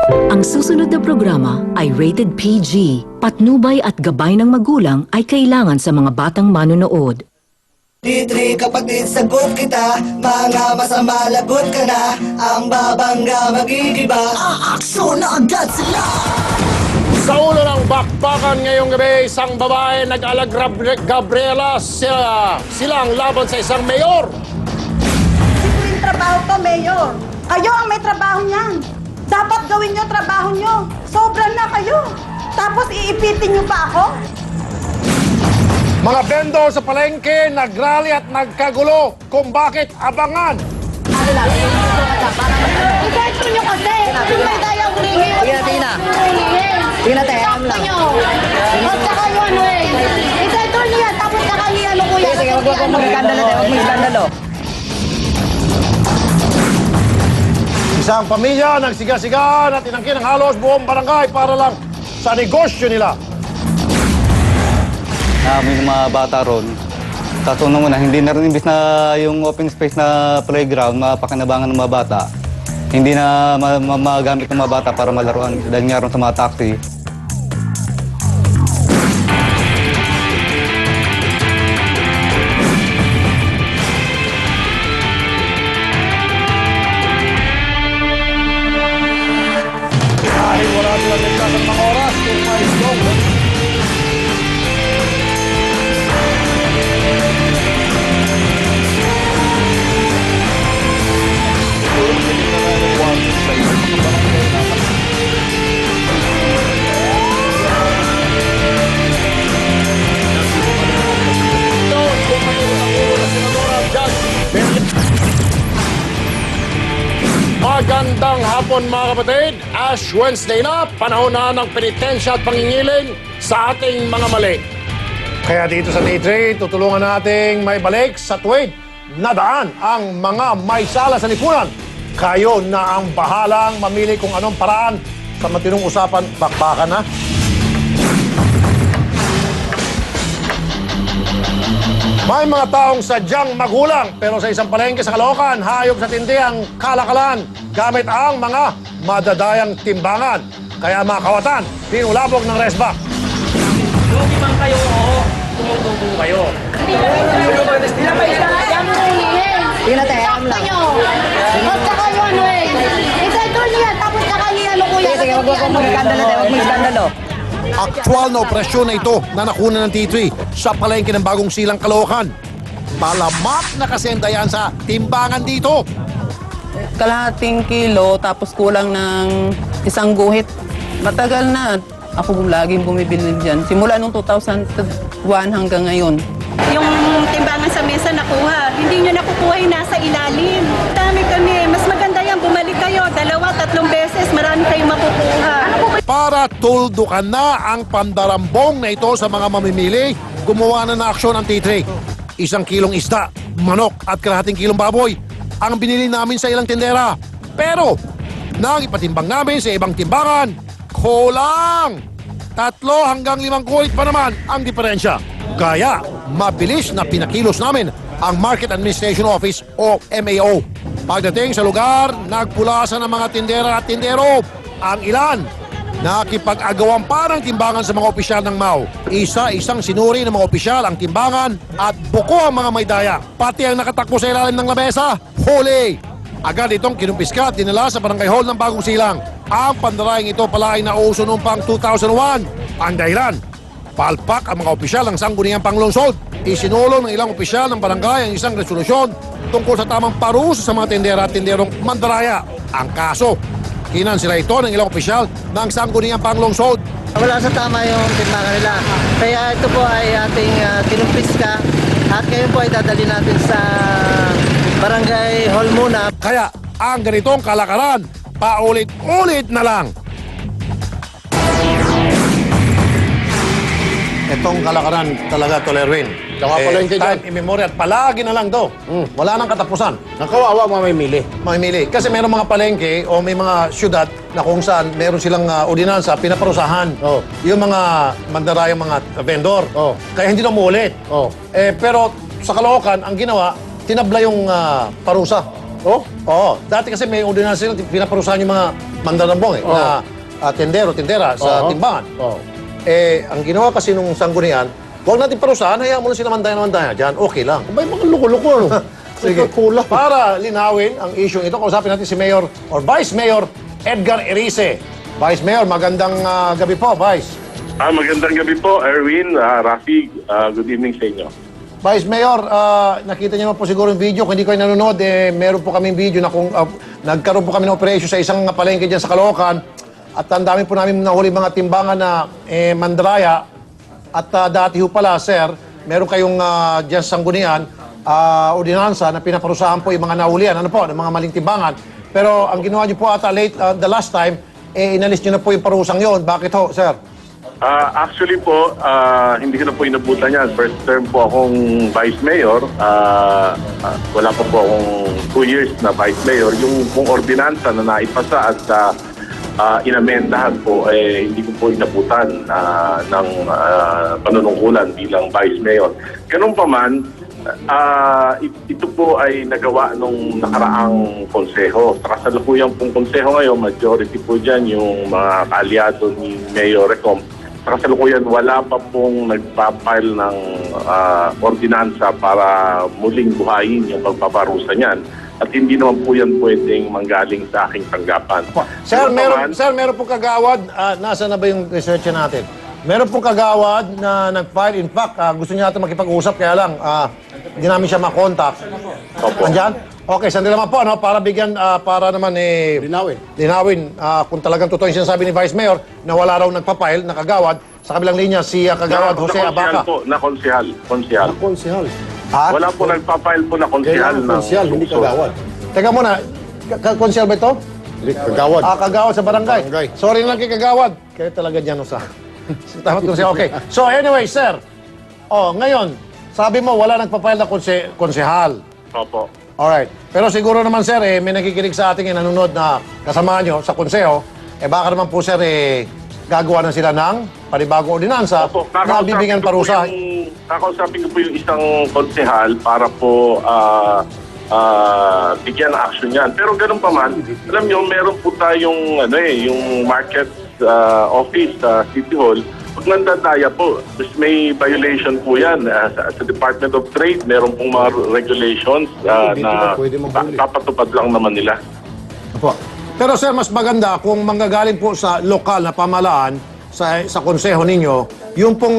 Ang susunod na programa ay rated PG. Patnubay at gabay ng magulang ay kailangan sa mga batang manonood. Litri kapag sagot kita, mga masama lagot ka na, ang babangga magigiba, aaksyon na agad sila! Sa ulo ng bakbakan ngayong gabi, isang babae nag-alag Gabriela silang laban sa isang mayor. Ito yung trabaho ko, Mayor. Kayo ang may trabaho niyan. Dapat gawin niyo trabaho niyo. Sobra na kayo. Tapos iipitin niyo pa ako? Mga vendor sa palengke, nagrally at nagkagulo kung bakit abangan. Ipetro niyo kasi. Hindi tayo humingi. Sige na. Sige na, te. Alam lang. At saka yung ano eh. Ipetro niyo yan. Tapos saka niya ano kuya. Sige, wag mo iskandalo, te. Wag mo iskandalo. Isang pamilya nagsiga-siga at inangkin ng halos buong barangay para lang sa negosyo nila. May mga bata ron. Kaso nung una, hindi na rin imbis na yung open space na playground, mapakinabangan ng mga bata. Hindi na magamit ng mga bata para malaruan dahil nga ron sa mga taxi. Dahil wala silang nagkasang mga oras kung may isdong. Magandang hapon mga kapatid. Ash Wednesday na, panahon na ng penitensya at pangingiling sa ating mga mali. Kaya dito sa Day 3, tutulungan nating may balik sa tuwid na daan ang mga may sala sa lipunan. Kayo na ang bahalang mamili kung anong paraan sa matinong usapan, bakbakan na. May mga taong sadyang magulang pero sa isang palengke sa Caloocan, hayop sa tindi ang kalakalan gamit ang mga madadayang timbangan. Kaya mga kawatan, pinulabog ng resback. Lugi man kayo, oo. Tumutubo kayo. Sige na, te. Alam lang. At saka yung ano eh. Ipetro niyo yan. Tapos saka niya ano kuya. Sige, wag mo iskandalo, te. Wag mo iskandalo. Aktwal na operasyon na ito na nakuna ng T3 sa palengke ng Bagong Silang Caloocan. Palamat na kasendayan sa timbangan dito. Kalahating kilo tapos kulang ng isang guhit. Matagal na. Ako laging bumibili dyan. Simula nung 2001 hanggang ngayon. Yung timbangan sa mesa nakuha. Hindi nyo nakukuha yung nasa ilalim. Dami kami. Mas maganda yan. Bumalik kayo. 2-3 beses. Marami kayong makukuha. Para tuldukan na ang pandarambong na ito sa mga mamimili, gumawa na ng aksyon ang T3. 1 kilong isda, manok at kalahating kilong baboy ang binili namin sa ilang tindera. Pero, nang ipatimbang namin sa ibang timbangan, kulang! 3 hanggang 5 kulit pa naman ang diferensya. Kaya, mabilis na pinakilos namin ang Market Administration Office o MAO. Pagdating sa lugar, nagpulasan ng mga tindera at tindero. Ang ilan, nakipag-agawan pa ng timbangan sa mga opisyal ng MAO. Isa-isang sinuri ng mga opisyal ang timbangan at buko ang mga may daya. Pati ang nakatakbo sa ilalim ng lamesa, huli! Agad itong kinumpiska at dinala sa barangay hall ng Bagong Silang. Ang pandarayang ito pala ay nauso noong pang 2001. Ang dahilan, palpak ang mga opisyal ng sangguniang panglungsod. Isinulong ng ilang opisyal ng barangay ang isang resolusyon tungkol sa tamang parusa sa mga tindera at tinderong mandaraya. Ang kaso, kinansila ito ng ilang opisyal ng sangguniang panglungsod. Wala sa tama yung timbangan nila. Kaya ito po ay ating kinumpiska at ngayon po ay dadali natin sa barangay hall muna. Kaya ang ganitong kalakaran, paulit-ulit na lang. Itong kalakaran talaga, Tolerwin. Time immemorial, palagi na lang to. Wala nang katapusan. Nakawawa mga mamimili. Mamimili. Kasi meron mga palengke o may mga syudad na kung saan meron silang ordinansa, pinaparusahan. Oh. Yung mga mandarayang mga vendor. Oh. Kaya hindi na umuulit. Oh. Pero sa Caloocan, ang ginawa, tinabla yung parusa. Oh? Oo. Dati kasi may ordinansa sila, pinaparusahan yung mga mandarambong na tendero, tendera sa timbangan. Ang ginawa kasi nung sanggunian, huwag natin parusahan, hayaan mo na sila mandayan dyan, okay lang. May mga loko-loko, ano? Sige. Kulang. Para linawin ang issue ito, kausapin natin si Mayor or Vice Mayor Edgar Erice. Vice Mayor, magandang gabi po, Vice. Magandang gabi po, Erwin, Rafi. Good evening sa inyo. Vice Mayor, nakita niyo naman po siguro yung video. Kung hindi kayo nanonood, meron po kaming video na kung nagkaroon po kami ng operation sa isang palengke dyan sa Caloocan. At ang dami po namin nahuli mga timbangan na mandraya. At dati ho pala, sir, meron kayong dyan sa Sanggunian, ordinansa na pinaparusahan po yung mga nahulian, ano po, ng mga maling timbangan. Pero ang ginawa niyo po ata the last time, inalis niyo na po yung parusang yon. Bakit ho, sir? Actually po, hindi ko na po inabutan yan. First term po akong Vice Mayor. Wala pa po akong 2 years na Vice Mayor. Yung pong ordinansa na naipasa at inamendahan po, hindi ko po inabutan ng panunungkulan bilang Vice Mayor. Ganun pa man, ito po ay nagawa nung nakaraang konseho. Sa kasalukuyang pong konseho ngayon, majority po dyan yung mga kaalyado ni Mayor Recom. Sa kasalukuyan, wala pa pong nagpapile ng ordinansa para muling buhayin yung pagpaparusa niyan. At hindi naman po yan pwedeng manggaling sa aking tanggapan. Sir, Ganun pa man, meron pong kagawad. Nasa na ba yung research natin? Meron pong kagawad na nag-file. In fact, gusto niya natin makipag-usap. Kaya lang, hindi namin siya makontak. Opo. Andyan? Okay, sandali naman po, no? Para bigyan, para naman linawin kung talagang totoo yung sinasabi ni Vice Mayor na wala raw nagpa-file na kagawad. Sa kabilang linya, si kagawad Jose Abaca. Na konsehal. Konsehal. Wala po nagpapile po na konsehal. Kailangan konsehal, hindi kagawad. Teka muna, konsehal ba ito? Kagawad. Kagawad sa barangay. Barangay. Sorry na lang kay kagawad. Kayo talaga dyan, sa... Tama ko siya, okay. So anyway, sir. Ngayon, sabi mo wala nagpapile na konsehal. Opo. Alright. Pero siguro naman, sir, may nakikinig sa ating nanonood na kasama nyo sa konseho, baka naman po, sir, gagawa na sila ng panibagong ordinansa Opo, na bibigyan parusa. Kakausapin ko po yung isang konsehal para po bigyan ng action yan. Pero ganun pa man, alam nyo, meron po tayong yung market office sa City Hall. Pag nandadaya po, may violation po yan. Sa Department of Trade, meron pong mga regulations na papatupad lang naman nila. Opo. Pero sir, mas maganda kung manggagaling po sa lokal na pamahalaan sa konseho ninyo, yung pong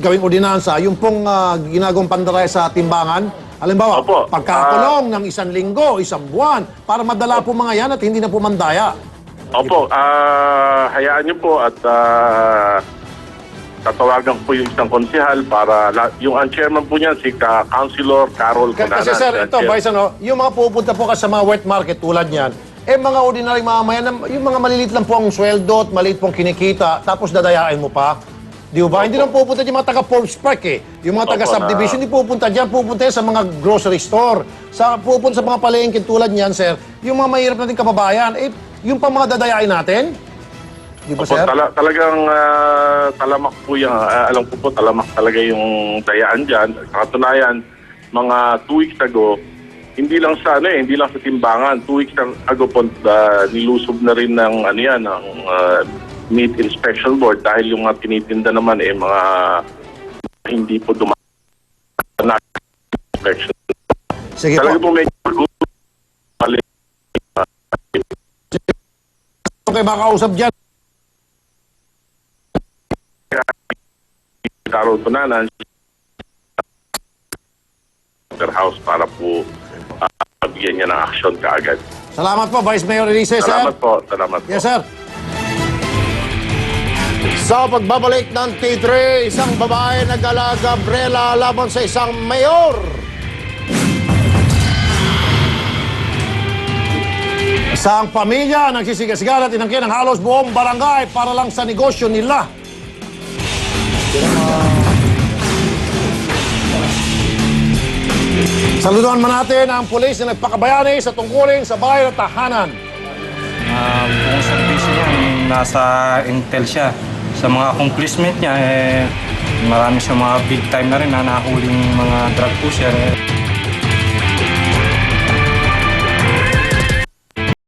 gawing ordinansa, yung pong ginagawang pandaraya sa timbangan, halimbawa, Opo. pagkakulong ng 1 linggo, 1 buwan, para madala po mga yan at hindi na po mandaya. Opo, hayaan niyo po at tatawagan po yung isang konsehal para ang chairman po niyan si Councilor Carol Cunanan. Kasi sir, ito, Vice, yung mga pupunta po kasi sa mga wet market tulad niyan, mga ordinary mamamayan, yung mga maliliit lang po ang sweldo at maliit pong kinikita, tapos dadayain mo pa. Di ba? Hindi lang pupunta yung mga taga Forbes Park Yung mga taga subdivision, hindi pupunta dyan. Pupunta yan sa mga grocery store. Pupunta sa mga palengke tulad niyan, sir. Yung mga mahirap natin kababayan, yung pa mga dadayain natin. Di ba, sir? Talagang talamak po yan. Alam ko po, talamak talaga yung dayaan dyan. Sa katunayan, mga 2 weeks ago, hindi lang sa timbangan, 2 weeks ago po nilusob na rin ng ng Meat Inspection Board dahil yung mga tinitinda naman mga hindi po dumaan inspection. Sige Talaga po. po medyo Okay, makausap dyan. Carol Cunanan house para po bigyan niya ng action kaagad. Salamat po, Vice Mayor Erice, sir. Salamat po. Salamat po. Yes, sir. Sa pagbabalik ng T3, isang babae nag-alaga umbrella laban sa isang mayor. Isang pamilya nagsisigasgalan at inangkin ang halos buong barangay para lang sa negosyo nila. Saluduhan man natin ang pulis na nagpakabayani sa tungkulin sa bahay at tahanan. Buong servisyo niya, nasa intel siya. Sa mga accomplishment niya, marami siyang mga big time na rin na nahuling mga drug pusher.